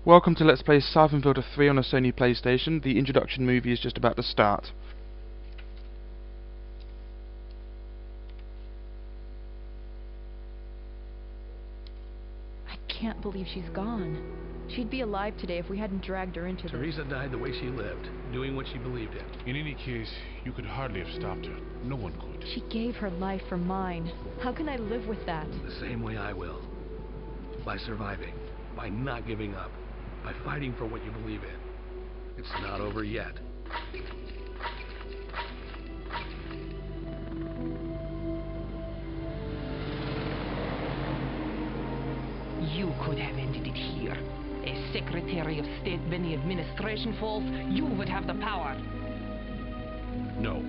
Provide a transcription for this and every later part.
Welcome to Let's Play Syphon Filter 3 on a Sony Playstation. The introduction movie is just about to start. I can't believe she's gone. She'd be alive today if we hadn't dragged her into this. Teresa died the way she lived, doing what she believed in. In any case, you could hardly have stopped her. No one could. She gave her life for mine. How can I live with that? The same way I will. By surviving. By not giving up. By fighting for what you believe in. It's not over yet. You could have ended it here. As Secretary of State when the administration falls, you would have the power. No.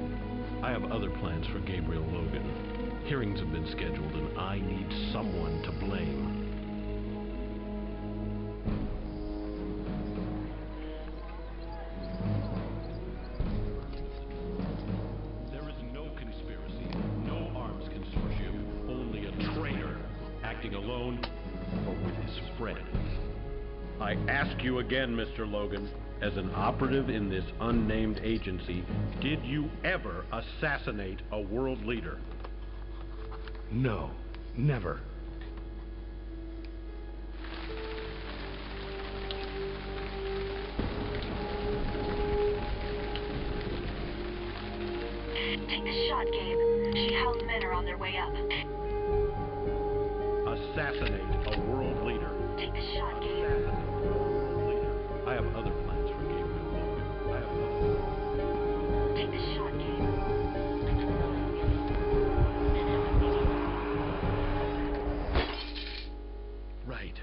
I have other plans for Gabriel Logan. Hearings have been scheduled, and I need someone to blame. There is no conspiracy, no arms consortium, only a traitor acting alone or with his friend. I ask you again, Mr. Logan, as an operative in this unnamed agency, did you ever assassinate a world leader? No. Never. Take the shot, Gabe. She-How's men are on their way up. Assassinate a world leader. Take the shot, Gabe. Assassinate a world leader. I have other plans for Gabriel Logan. I have other... Take the shot, Gabe. Right.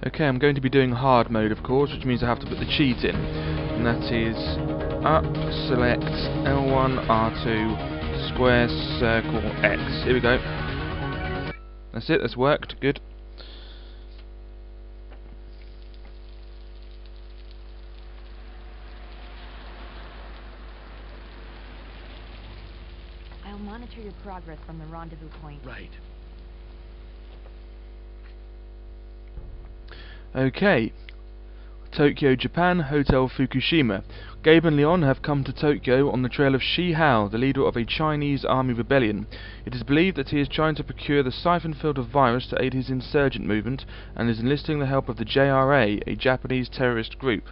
Okay, I'm going to be doing hard mode, of course, which means I have to put the cheat in. And that is up, select L1, R2, square, circle, X. Here we go. That's it, that's worked, good. I'll monitor your progress from the rendezvous point. Right. Okay. Tokyo, Japan, Hotel Fukushima. Gabe and Leon have come to Tokyo on the trail of Syphon, the leader of a Chinese army rebellion. It is believed that he is trying to procure the Syphon Filter virus to aid his insurgent movement and is enlisting the help of the JRA, a Japanese terrorist group.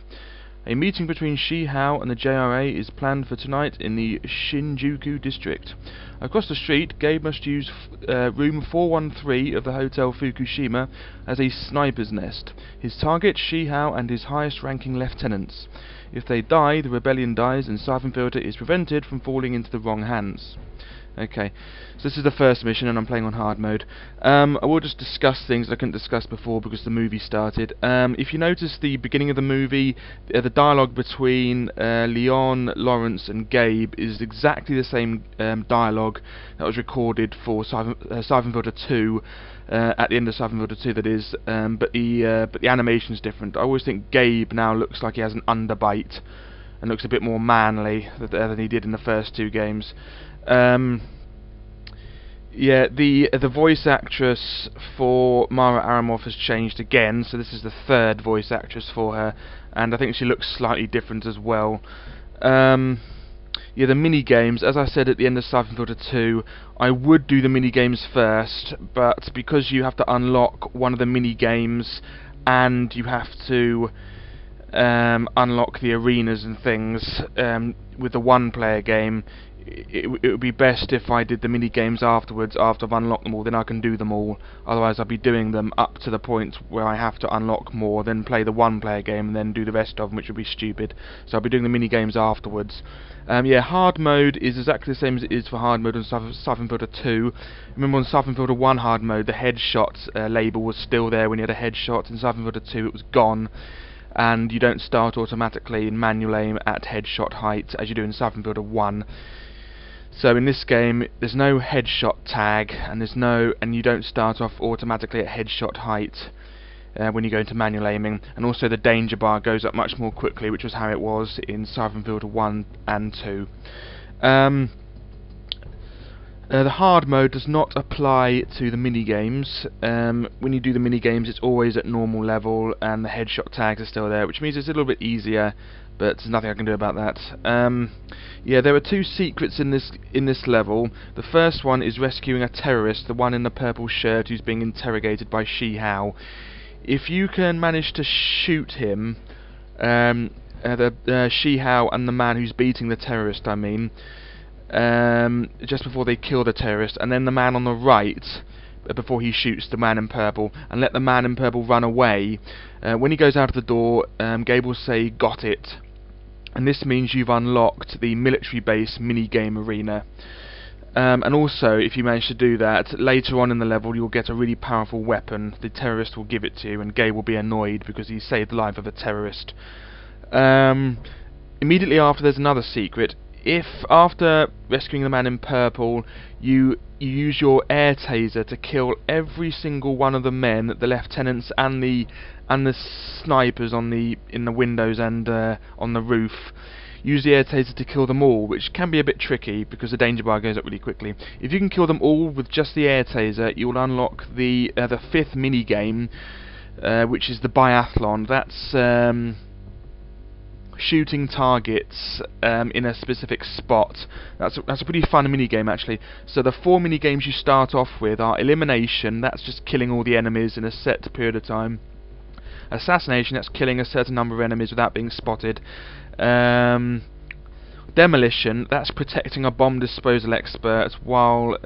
A meeting between Syphon and the JRA is planned for tonight in the Shinjuku district. Across the street, Gabe must use room 413 of the Hotel Fukushima as a sniper's nest. His target, Syphon and his highest-ranking lieutenants. If they die, the rebellion dies and Syphon Filter is prevented from falling into the wrong hands. Okay, so this is the first mission and I'm playing on hard mode. I will just discuss things I couldn't discuss before because the movie started. If you notice the beginning of the movie, the dialogue between Leon, Lawrence and Gabe is exactly the same dialogue that was recorded for Syphon Filter 2, at the end of Syphon Filter 2 that is, but the animation is different. I always think Gabe now looks like he has an underbite and looks a bit more manly than he did in the first two games. Yeah, the voice actress for Mara Aramov has changed again, so this is the third voice actress for her, and I think she looks slightly different as well. Yeah, the mini-games, as I said at the end of Syphon Filter 2, I would do the mini-games first, but because you have to unlock one of the mini-games, and you have to unlock the arenas and things with the one-player game, it would be best if I did the mini-games afterwards, after I've unlocked them all, then I can do them all. Otherwise I'll be doing them up to the point where I have to unlock more, then play the one-player game, and then do the rest of them, which would be stupid. So I'll be doing the mini-games afterwards. Yeah, hard mode is exactly the same as it is for hard mode on Syphon Filter 2. Remember on Syphon Filter 1 hard mode, the headshot label was still there when you had a headshot. In Syphon Filter 2 it was gone. And you don't start automatically in manual aim at headshot height as you do in Syphon Filter 1. So in this game, there's no headshot tag, and you don't start off automatically at headshot height when you go into manual aiming. And also the danger bar goes up much more quickly, which was how it was in Syphon Filter 1 and 2. The hard mode does not apply to the minigames. When you do the minigames, it's always at normal level, and the headshot tags are still there, which means it's a little bit easier, but there's nothing I can do about that. Yeah, there are two secrets in this level. The first one is rescuing a terrorist, the one in the purple shirt who's being interrogated by Shi Hao. If you can manage to shoot him, Shi Hao and the man who's beating the terrorist, I mean, just before they kill the terrorist, and then the man on the right before he shoots the man in purple, and let the man in purple run away. When he goes out of the door, Gabe will say, "Got it," and this means you've unlocked the military base minigame arena. And also, if you manage to do that, later on in the level you'll get a really powerful weapon. The terrorist will give it to you, and Gabe will be annoyed because he saved the life of a terrorist. Immediately after, there's another secret. If, after rescuing the man in purple, you use your air taser to kill every single one of the men, the lieutenants and the snipers in the windows and on the roof, use the air taser to kill them all, which can be a bit tricky because the danger bar goes up really quickly. If you can kill them all with just the air taser, you will unlock the fifth mini game, which is the biathlon. That's shooting targets in a specific spot. That's a pretty fun mini game actually. So the 4 mini games you start off with are elimination, that's just killing all the enemies in a set period of time. Assassination, that's killing a certain number of enemies without being spotted. Demolition, that's protecting a bomb disposal expert while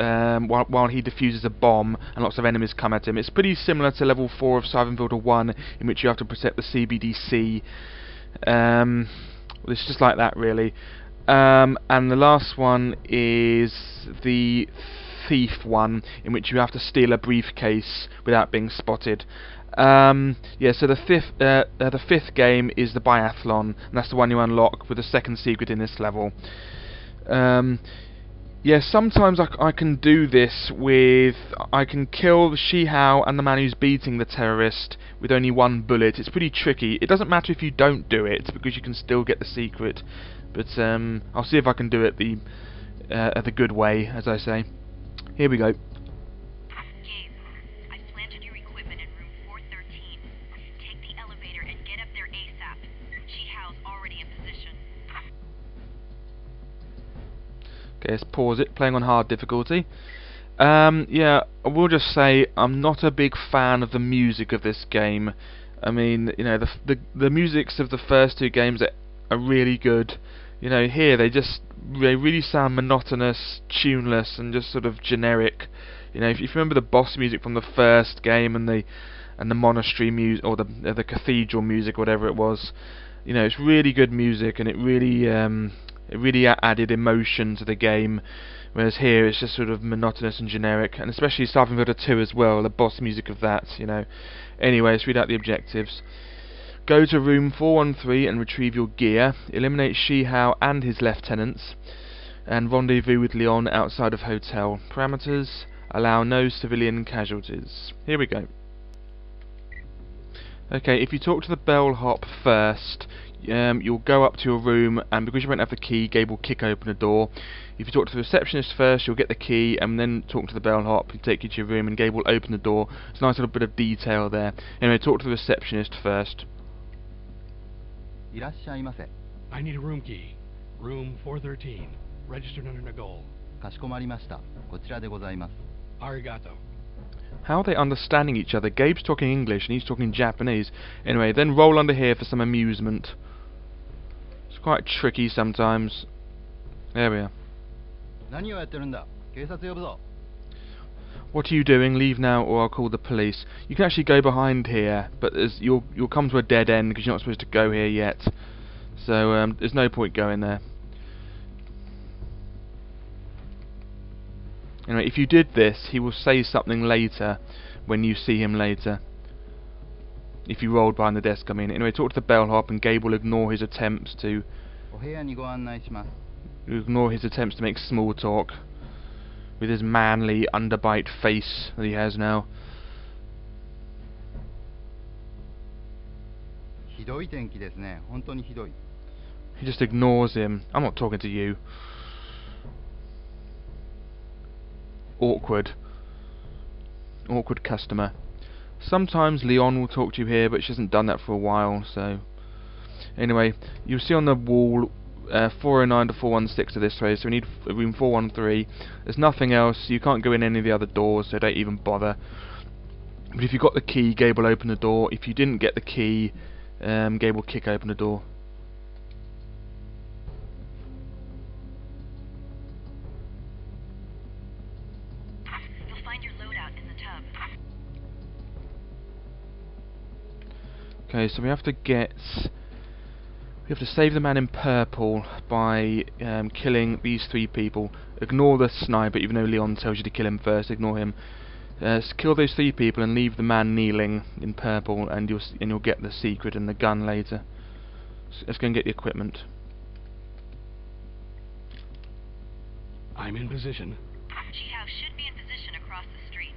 he defuses a bomb and lots of enemies come at him. It's pretty similar to level 4 of Syphon Filter 1, in which you have to protect the CBDC. It's just like that really. And the last one is the thief one, in which you have to steal a briefcase without being spotted. Yeah, so the fifth game is the biathlon, and that's the one you unlock with the second secret in this level. Yeah, sometimes I can do this with... I can kill Shi Hao and the man who's beating the terrorist with only one bullet. It's pretty tricky. It doesn't matter if you don't do it, because you can still get the secret. But I'll see if I can do it the good way, as I say. Here we go. Gabe, I've planted your equipment in room 413. Take the elevator and get up there ASAP. Shi Hao's already in position. Okay, let's pause it, playing on hard difficulty. Yeah, I will just say I'm not a big fan of the music of this game. I mean, you know, the musics of the first 2 games are really good. You know, here they really sound monotonous, tuneless, and just sort of generic. You know, if you remember the boss music from the first game and the monastery music or the cathedral music, whatever it was, you know, it's really good music, and it really added emotion to the game. Whereas here it's just sort of monotonous and generic, and especially Syphon Filter 2 as well, the boss music of that, you know. Anyway, let's read out the objectives. Go to room 413 and retrieve your gear. Eliminate Shi Hao and his lieutenants, and rendezvous with Leon outside of hotel. Parameters: allow no civilian casualties. Here we go. Okay, if you talk to the bellhop first, you'll go up to your room, and because you won't have the key, Gabe will kick open the door. If you talk to the receptionist first, you'll get the key, and then talk to the bellhop. He'll take you to your room, and Gabe will open the door. It's a nice little bit of detail there. Anyway, talk to the receptionist first. I need a room key. Room 413. Registered under Nagol. Arigato. How are they understanding each other? Gabe's talking English and he's talking Japanese. Anyway, then roll under here for some amusement. It's quite tricky sometimes. There we are. What are you doing? Leave now or I'll call the police. You can actually go behind here, but you'll come to a dead end because you're not supposed to go here yet. So there's no point going there. Anyway, if you did this, he will say something later when you see him later. If you rolled behind the desk, I mean. Anyway, talk to the bellhop, and Gabe will ignore his attempts to make small talk with his manly underbite face that he has now. He just ignores him. I'm not talking to you. awkward customer. Sometimes Leon will talk to you here, but she hasn't done that for a while, so... Anyway, you'll see on the wall 409 to 416 to this way, so we need room 413. There's nothing else, you can't go in any of the other doors, so don't even bother. But if you got the key, Gabe will open the door. If you didn't get the key, Gabe will kick open the door. You'll find your loadout in the tub. Okay, so we have to save the man in purple by killing these 3 people. Ignore the sniper, even though Leon tells you to kill him first. Ignore him. Kill those 3 people and leave the man kneeling in purple, and you'll get the secret and the gun later. So let's go and get the equipment. I'm in position. Chihao should be in position across the street.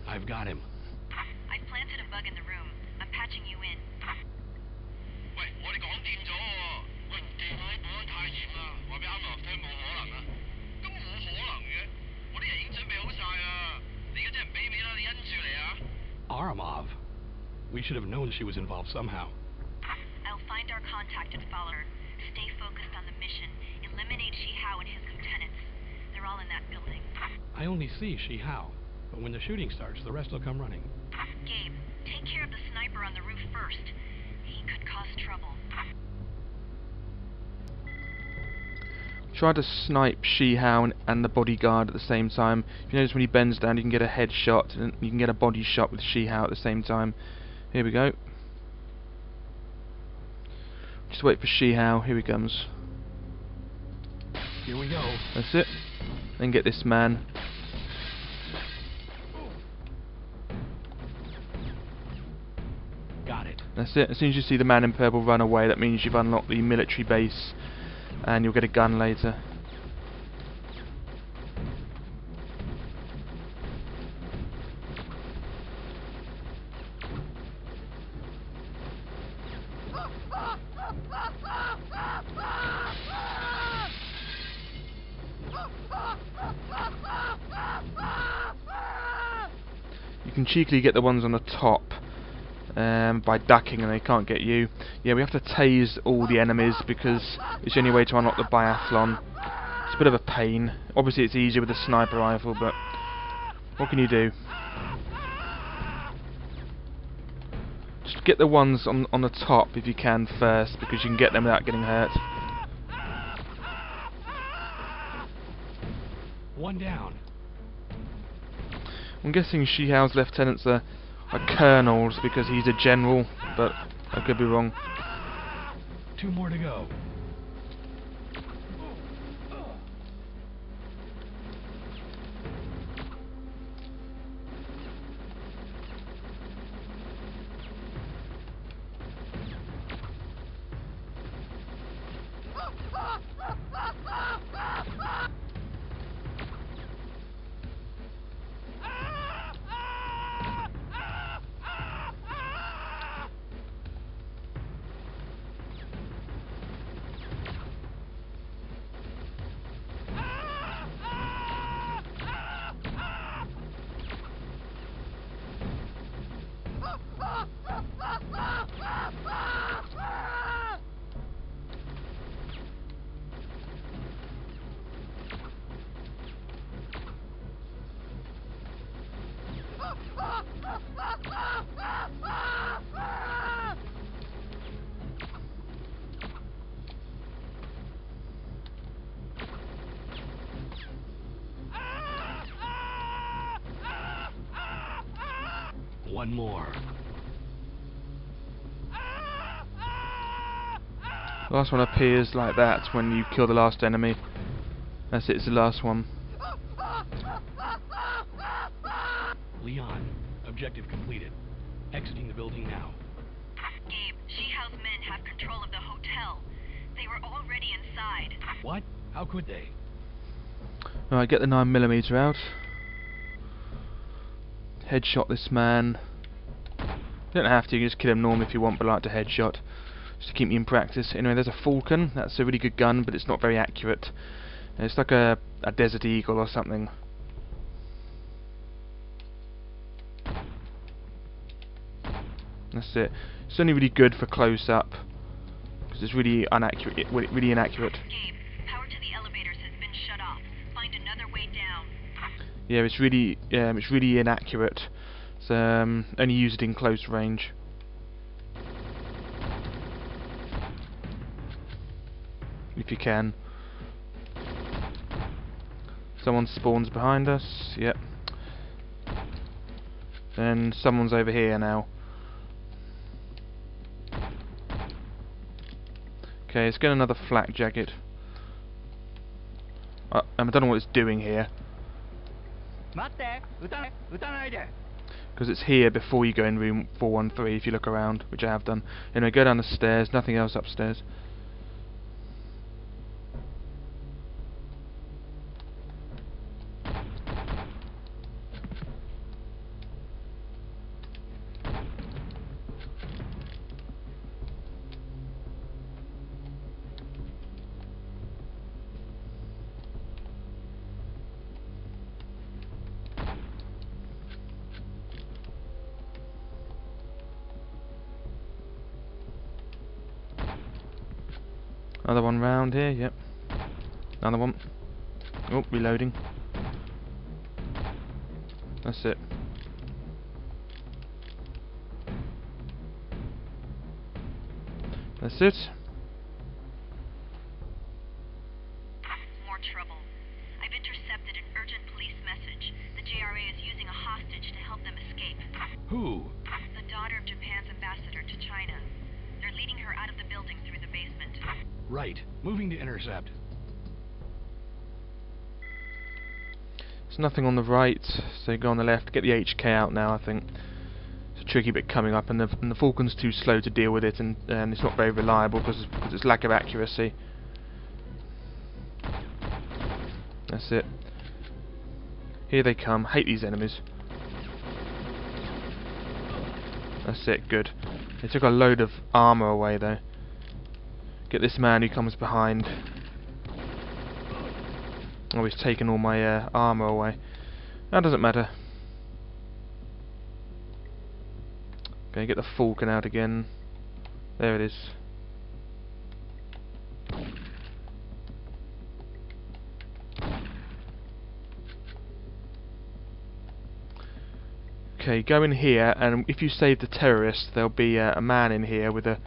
I've got him. I've planted a bug in the room. I'm patching you in. Aramov. We should have known she was involved somehow. I'll find our contact and follow her. Stay focused on the mission. Eliminate Chihao and his lieutenants. They're all in that building. I only see Chihao, but when the shooting starts, the rest will come running. Gabe, take care of the sniper on the roof first. He could cause trouble. Try to snipe Chihao and the bodyguard at the same time. If you notice when he bends down, you can get a headshot and you can get a body shot with Chihao at the same time. Here we go. Just wait for Chihao. Here he comes. Here we go. That's it. Then get this man. Got it. That's it. As soon as you see the man in purple run away, that means you've unlocked the military base, and you'll get a gun later. You can cheekily get the ones on the top by ducking and they can't get you. Yeah, we have to tase all the enemies because it's the only way to unlock the biathlon. It's a bit of a pain. Obviously it's easier with the sniper rifle, but what can you do? Just get the ones on the top if you can first, because you can get them without getting hurt. One down. I'm guessing Chihao's lieutenants are colonels because he's a general, but I could be wrong. 2 more to go. One more. The last one appears like that when you kill the last enemy. That's it, it's the last one. Leon, objective completed. Exiting the building now. Gabe, Chihao's men have control of the hotel. They were already inside. What? How could they? Alright, get the 9mm out. Headshot this man. You don't have to, you can just kill him normally if you want, but I like to headshot. Just to keep me in practice. Anyway, there's a Falcon. That's a really good gun, but it's not very accurate. It's like a Desert Eagle or something. That's it. It's only really good for close-up, because it's really really inaccurate. Escape. Power to the elevators has been shut off. Find another way down. Yeah, it's really inaccurate. So only use it in close range. If you can. Someone spawns behind us. Yep. Then someone's over here now. Okay, let's get another flak jacket. I don't know what it's doing here. Because it's here before you go in room 413 if you look around, which I have done. Anyway, go down the stairs, nothing else upstairs. Another one round here, yep. Another one. Oh, reloading. That's it. That's it. More trouble. I've intercepted an urgent police message. The JRA is using a hostage to help them escape. Who? The daughter of Japan's ambassador to China. They're leading her out of the building through the basement. Right. Moving to intercept. There's nothing on the right, so go on the left. Get the HK out now, I think. It's a tricky bit coming up, and the Falcon's too slow to deal with it, and it's not very reliable because its lack of accuracy. That's it. Here they come. Hate these enemies. That's it, good. They took a load of armour away, though. Get this man who comes behind. Oh, he's taken all my armour away. That doesn't matter. Okay, get the Falcon out again. There it is. Okay, go in here, and if you save the terrorist, there'll be a man in here with a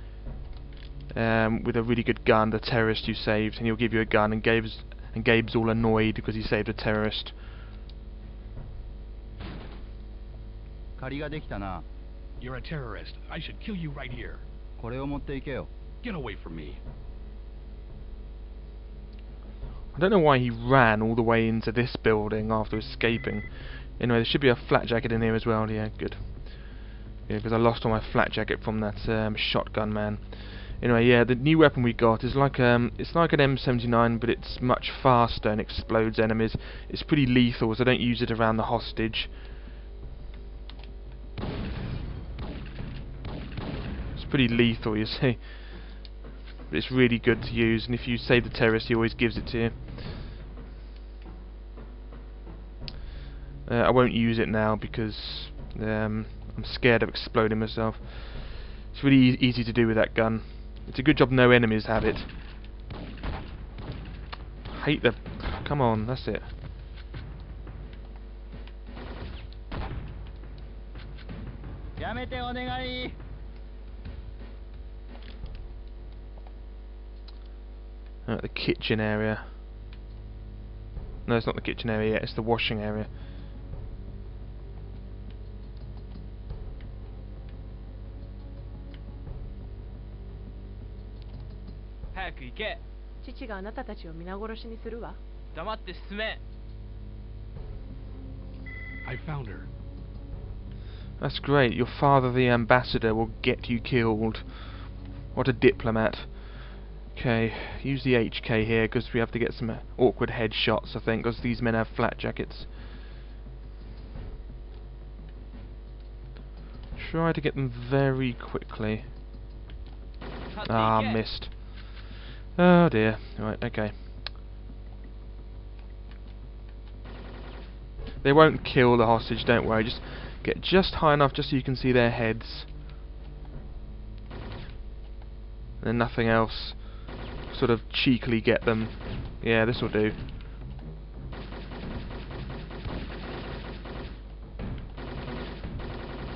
really good gun, the terrorist you saved, and he'll give you a gun, and Gabe's all annoyed because he saved a terrorist. You're a terrorist. I should kill you right here. Get away from me. I don't know why he ran all the way into this building after escaping. Anyway, there should be a flak jacket in here as well. Yeah, good. Yeah, because I lost all my flak jacket from that shotgun man. Anyway, yeah, the new weapon we got is like it's like an M79, but it's much faster and explodes enemies. It's pretty lethal, so don't use it around the hostage. It's pretty lethal, you see. But it's really good to use, and if you save the terrorist, he always gives it to you. I won't use it now because I'm scared of exploding myself. It's really easy to do with that gun. It's a good job no enemies have it. Hate the... Come on, that's it. The kitchen area. No, it's not the kitchen area yet, it's the washing area. I found her. That's great. Your father, the ambassador, will get you killed. What a diplomat. Okay, use the HK here because we have to get some awkward headshots, I think, because these men have flat jackets. Try to get them very quickly. Ah, missed. Oh dear. Right, okay. They won't kill the hostage, don't worry. Just get just high enough just so you can see their heads. and then nothing else. Sort of cheekily get them. Yeah, this will do.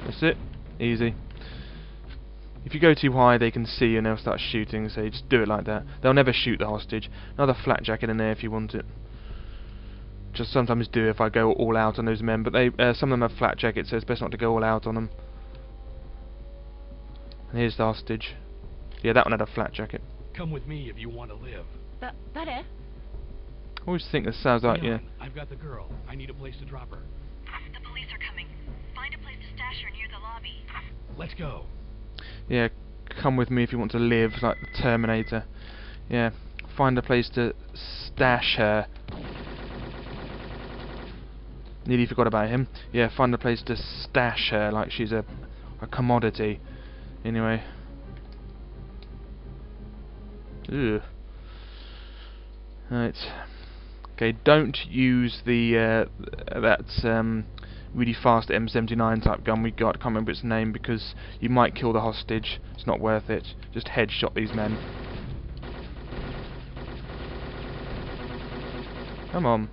That's it. Easy. If you go too high, they can see you and they'll start shooting, so you just do it like that. They'll never shoot the hostage. Another flak jacket in there if you want it. Just sometimes do if I go all out on those men, but they some of them have flak jackets, so it's best not to go all out on them. And here's the hostage. Yeah, that one had a flak jacket. Come with me if you want to live. That I always think this sounds like, yeah. I've got the girl. I need a place to drop her. The police are coming. Find a place to stash her near the lobby. Let's go. Yeah, come with me if you want to live, like the Terminator. Yeah, find a place to stash her. Nearly forgot about him. Yeah, find a place to stash her like she's a commodity. Anyway. Ugh. Right. Okay, don't use the really fast M79 type gun we got. I can't remember its name because you might kill the hostage. It's not worth it. Just headshot these men. Come on.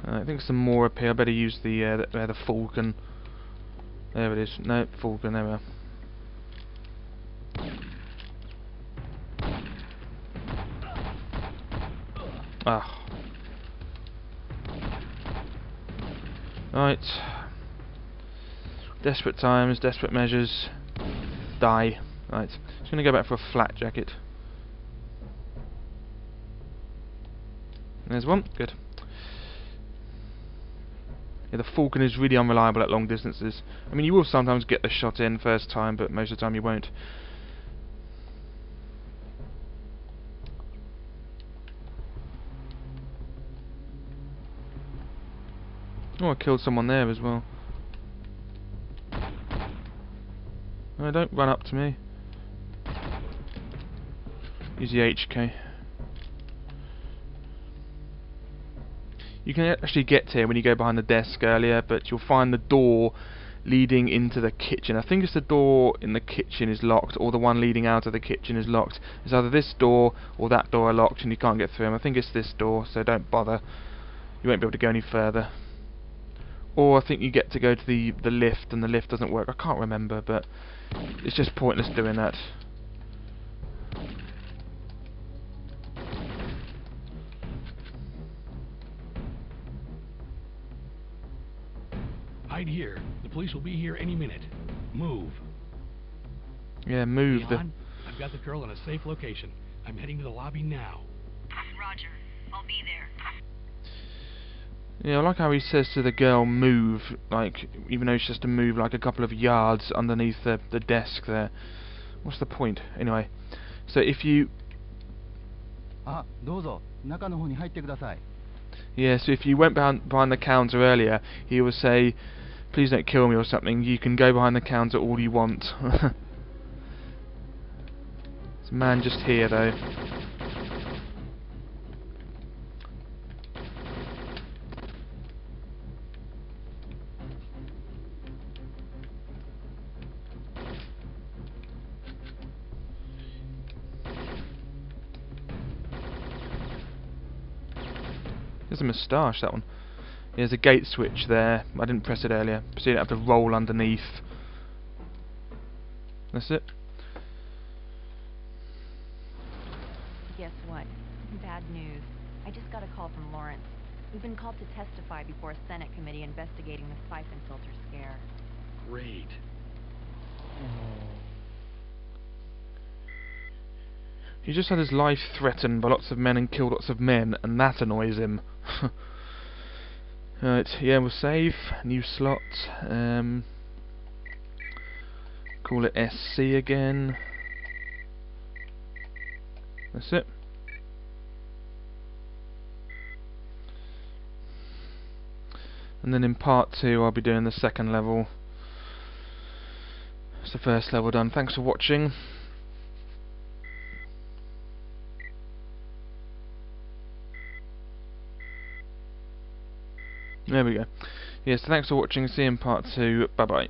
I think some more up here. I better use the Falcon. There it is. No, Falcon. There we are. Ah. Right. Desperate times, desperate measures. Die. Right. Just gonna go back for a flak jacket. There's one. Good. Yeah, the Falcon is really unreliable at long distances. I mean, you will sometimes get the shot in first time, but most of the time you won't. Oh, I killed someone there as well. No, don't run up to me. Use the HK. You can actually get here when you go behind the desk earlier, but you'll find the door leading into the kitchen. I think it's the door in the kitchen is locked, or the one leading out of the kitchen is locked. It's either this door or that door are locked and you can't get through them. I think it's this door, so don't bother. You won't be able to go any further. Or I think you get to go to the lift and the lift doesn't work. I can't remember, but it's just pointless doing that. Hide here. The police will be here any minute. Move. Yeah, move. Leon, I've got the girl in a safe location. I'm heading to the lobby now. Roger. I'll be there. Yeah, I like how he says to the girl, move, like, even though it's just to move like a couple of yards underneath the desk there. What's the point? Anyway, so if you... Yeah, so if you went behind the counter earlier, he will say, please don't kill me or something. You can go behind the counter all you want. There's a man just here, though. There's a moustache, that one. There's a gate switch there. I didn't press it earlier, so you don't have to roll underneath. That's it. Guess what? Bad news. I just got a call from Lawrence. We've been called to testify before a Senate committee investigating the Syphon Filter scare. Great. He just had his life threatened by lots of men and killed lots of men, and that annoys him. Right, yeah, we'll save. New slot. Call it SC again. That's it. And then in part 2 I'll be doing the second level. It's the first level done. Thanks for watching. There we go. Yes, thanks for watching. See you in part 2. Bye bye.